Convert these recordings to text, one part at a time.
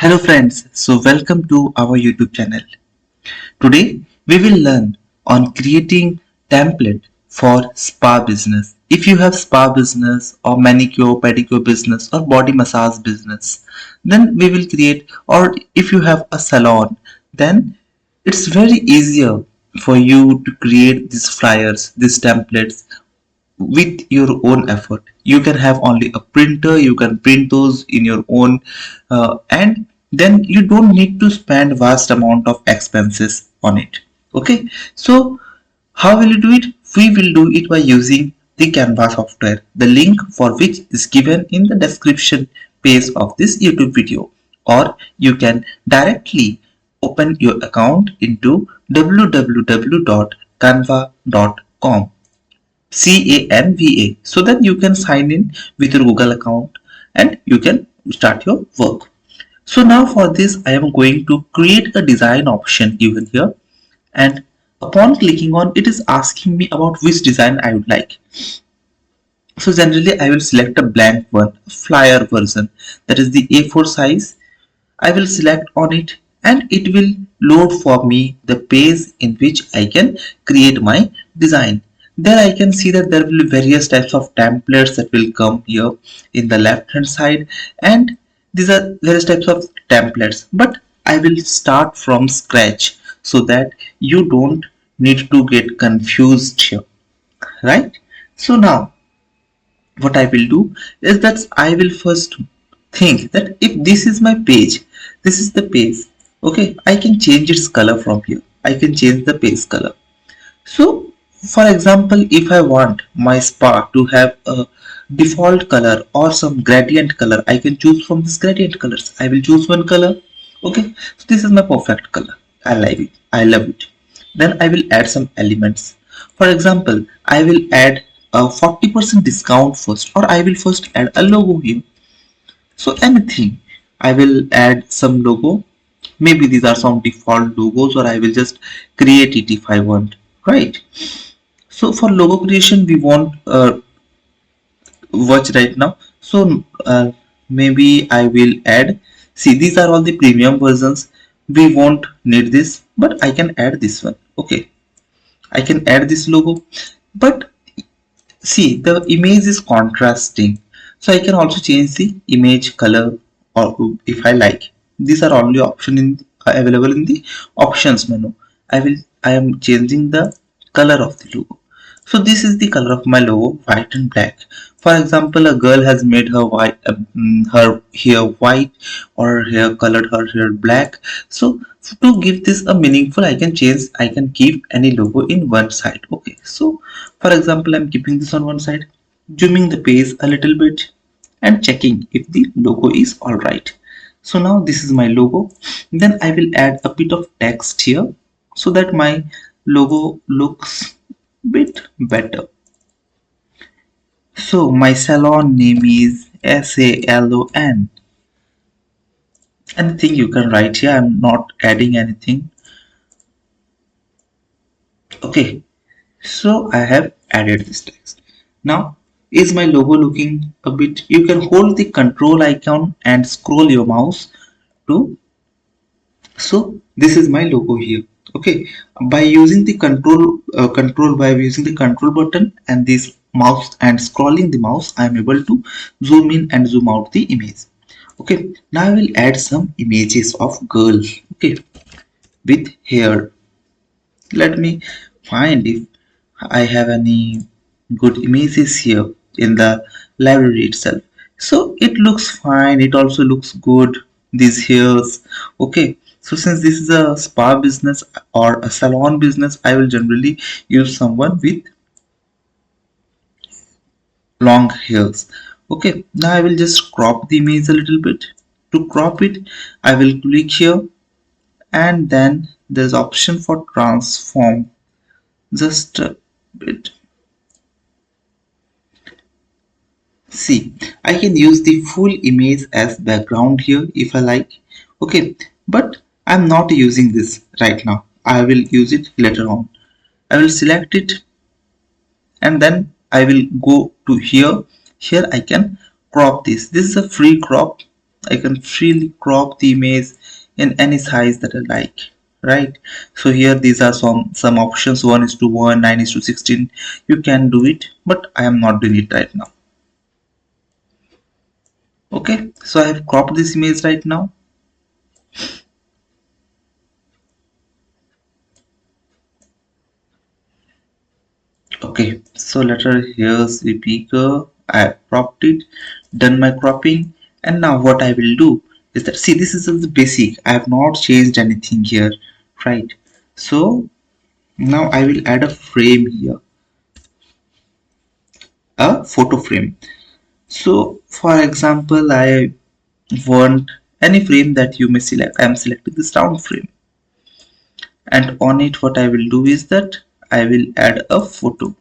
Hello friends, so welcome to our YouTube channel. Today we will learn on creating template for spa business. If you have spa business or manicure, pedicure business or body massage business, then we will create, or if you have a salon, then it's very easier for you to create these flyers, these templates with your own effort. You can have only a printer, you can print those in your own, and then you don't need to spend vast amount of expenses on it. Okay, so how will you do it? We will do it by using the Canva software, the link for which is given in the description page of this YouTube video, or you can directly open your account into www.canva.com, Canva, so that you can sign in with your Google account and you can start your work. So now for this I am going to create a design option given here, and upon clicking on it is asking me about which design I would like. So generally I will select a blank one, a flyer version, that is the A4 size. I will select on it and it will load for me the page in which I can create my design. There I can see that there will be various types of templates that will come here in the left hand side, and these are various types of templates, but I will start from scratch so that you don't need to get confused here, right? So now what I will do is that I will first think that if this is my page, this is the page, okay, I can change its color from here. I can change the page color. So for example, if I want my spa to have a default color or some gradient color, I can choose from this gradient colors. I will choose one color. Okay, so this is my perfect color. I like it. I love it. Then I will add some elements. For example, I will add a 40% discount first, or I will first add a logo here. So anything, I will add some logo. Maybe these are some default logos, or I will just create it if I want, right? So for logo creation, we want watch right now. So maybe I will add. See, these are all the premium versions. We won't need this, but I can add this one. Okay, I can add this logo, but see, the image is contrasting, so I can also change the image color, or if I like. These are only option in available in the options menu. I am changing the color of the logo. So this is the color of my logo, white and black. For example, a girl has made her hair white, or her hair colored her hair black. So to give this a meaningful, I can keep any logo in one side. Okay, so for example, I'm keeping this on one side, zooming the page a little bit and checking if the logo is alright. So now this is my logo. Then I will add a bit of text here so that my logo looks bit better. So my salon name is Salon. Anything you can write here. I'm not adding anything. Okay, so I have added this text. Now, is my logo looking a bit? You can hold the control icon and scroll your mouse to. So this is my logo here. Okay, by using the control button and this mouse and scrolling the mouse, I am able to zoom in and zoom out the image. Okay, now I will add some images of girls. Okay, with hair. Let me find if I have any good images here in the library itself. So it looks fine, it also looks good, these hairs. Okay, so since this is a spa business or a salon business, I will generally use someone with long hairs. Okay, now I will just crop the image a little bit. To crop it, I will click here, and then there's option for transform. Just a bit. See, I can use the full image as background here if I like. Okay, but I'm not using this right now. I will use it later on. I will select it and then I will go to here. Here I can crop this. This is a free crop. I can freely crop the image in any size that I like, right? So here these are some options: 1:1, 9:16. You can do it, but I am not doing it right now. Okay, so I have cropped this image right now. Okay, so letter here's the bigger. I have cropped it, done my cropping, and now what I will do is that, see, this is the basic. I have not changed anything here, right? So now I will add a frame here, a photo frame. So for example, I want any frame that you may select. I am selecting this round frame, and on it what I will do is that I will add a photo.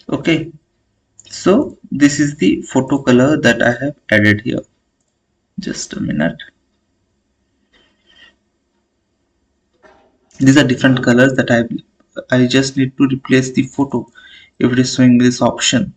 Okay, so this is the photo color that I have added here. Just a minute. These are different colors that I just need to replace the photo if it is showing this option.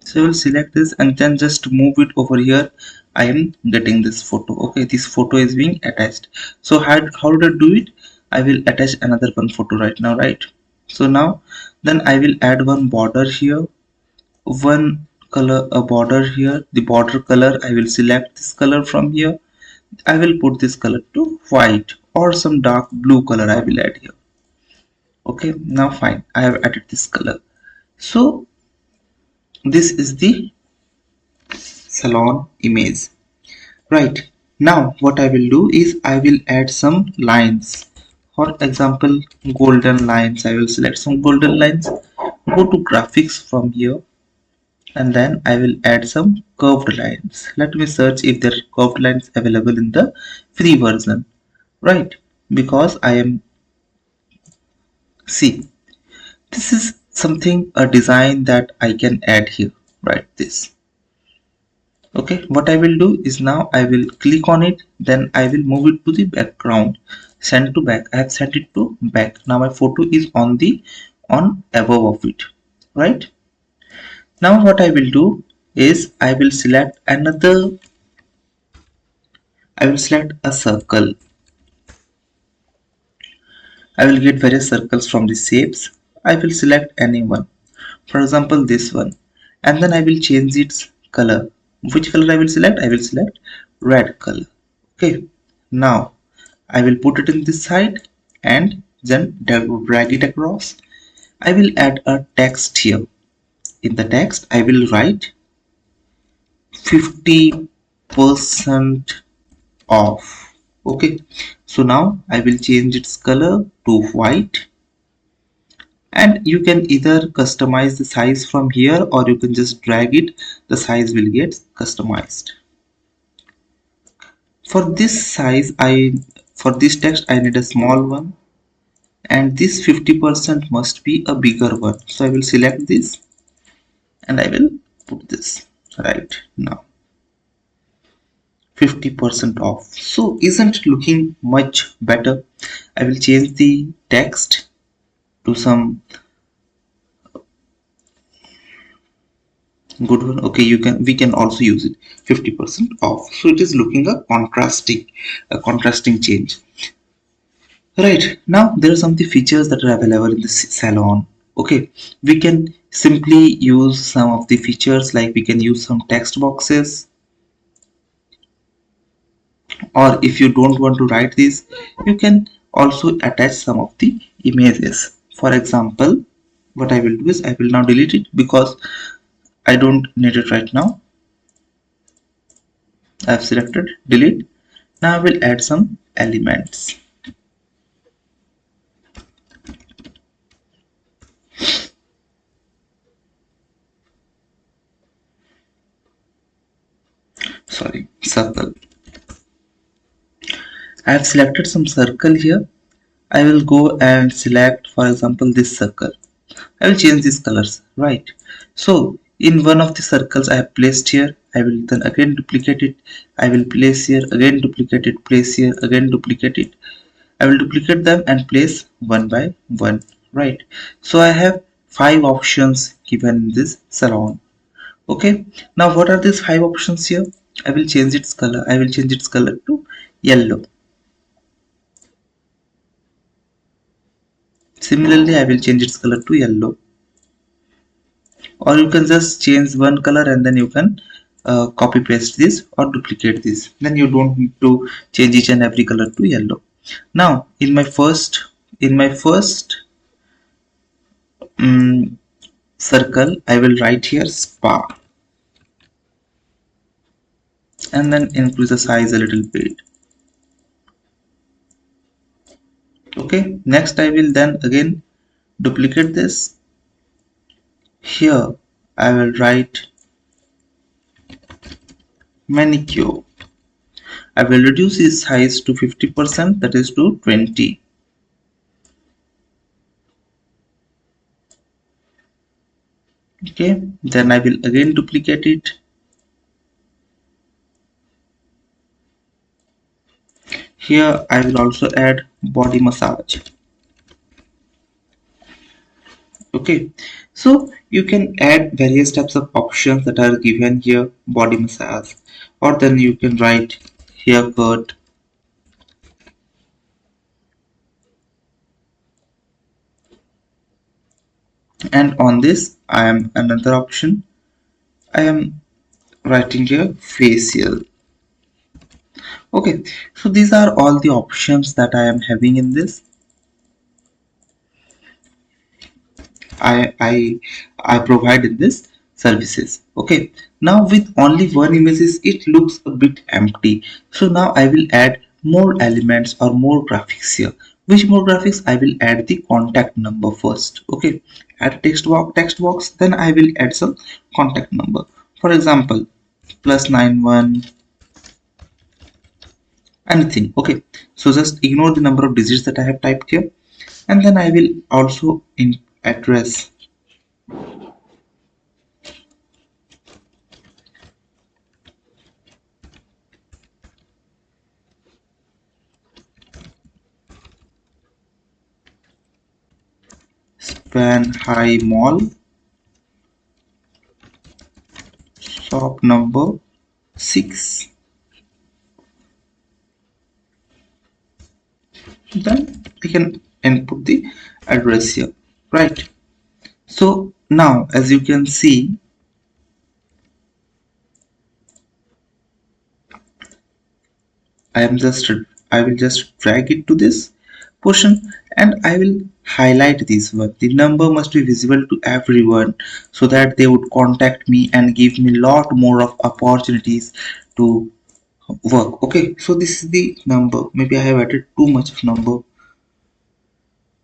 So I will select this and then just move it over here. I am getting this photo. Okay, this photo is being attached. So how did I do it? I will attach another one photo right now, right? So now then I will add one border here, one color, a border here. The border color, I will select this color from here. I will put this color to white or some dark blue color I will add here. Okay, now fine, I have added this color. So this is the salon image. Right, now what I will do is I will add some lines. For example, golden lines. I will select some golden lines, go to graphics from here, and then I will add some curved lines. Let me search if there are curved lines available in the free version. Right, because I am, see, this is something, a design that I can add here, right? This. Okay, what I will do is now I will click on it, then I will move it to the background, send to back. I have sent it to back. Now my photo is on the, on above of it, right? Now what I will do is I will select another, I will select a circle. I will get various circles from the shapes. I will select any one, for example this one, and then I will change its color. Which color I will select? I will select red color. Okay, now I will put it in this side and then drag it across. I will add a text here. In the text I will write 50% off. Okay, so now I will change its color to white, and you can either customize the size from here or you can just drag it, the size will get customized. For this size, for this text I need a small one, and this 50% must be a bigger one, so I will select this and I will put this right now, 50% off. So isn't it looking much better? I will change the text to some good one. Okay, you can, we can also use it, 50% off, so it is looking a contrasting change. Right, now there are some of the features that are available in the salon. Okay, we can simply use some of the features, like we can use some text boxes, or if you don't want to write this, you can also attach some of the images. For example, what I will do is I will now delete it because I don't need it right now. I have selected delete. Now I will add some elements. Sorry, circle. I have selected some circle here. I will go and select, for example, this circle. I will change these colors, right? So in one of the circles I have placed here, I will then again duplicate it. I will place here, again duplicate it, place here, again duplicate it. I will duplicate them and place one by one, right? So I have five options given in this salon. Okay, now what are these five options here? I will change its color. I will change its color to yellow. Similarly, I will change its color to yellow. Or you can just change one color and then you can copy paste this or duplicate this. Then you don't need to change each and every color to yellow. Now, in my first um, circle, I will write here spa and then increase the size a little bit. Okay. Next, I will then again duplicate this. Here, I will write manicure. I will reduce its size to 50%, that is to 20. Okay, then I will again duplicate it. Here I will also add body massage. Okay, so you can add various types of options that are given here, body massage, or then you can write haircut. And on this I am another option, I am writing here facial. Okay, so these are all the options that I am having in this. I I I provide in this services. Okay, now with only one images it looks a bit empty. So now I will add more elements or more graphics here. Which more graphics? I will add the contact number first. Okay, add text box, then I will add some contact number. For example, +91, anything. Okay, so just ignore the number of digits that I have typed here, and then I will also in address Span High Mall, shop number 6. Then we can input the address here, right? So now as you can see, I will just drag it to this portion and I will highlight this one. The number must be visible to everyone so that they would contact me and give me lot more of opportunities to work. Okay, so this is the number. Maybe I have added too much of number,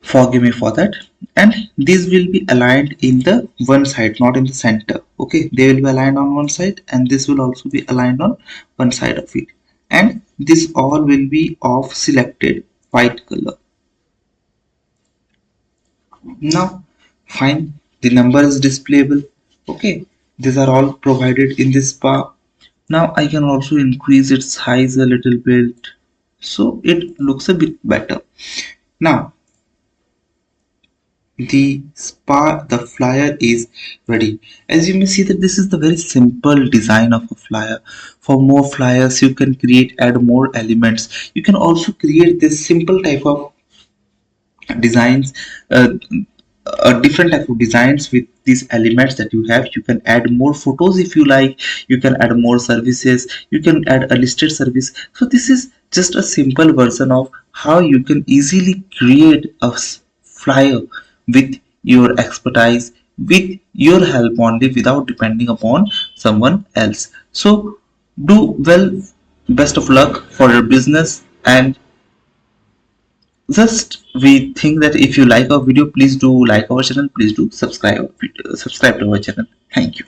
forgive me for that. And these will be aligned in the one side, not in the center. Okay, they will be aligned on one side and this will also be aligned on one side of it, and this all will be of selected white color. Now fine, the number is displayable. Okay, these are all provided in this bar. Now I can also increase its size a little bit so it looks a bit better. Now the flyer is ready. As you may see that this is the very simple design of a flyer. For more flyers you can create, add more elements. You can also create this simple type of designs, a different type of designs with these elements that you have. You can add more photos if you like, you can add more services, you can add a listed service. So this is just a simple version of how you can easily create a flyer with your expertise, with your help only, without depending upon someone else. So do well best of luck for your business. And just we think that if you like our video, please do like our channel, please do subscribe to our channel. Thank you.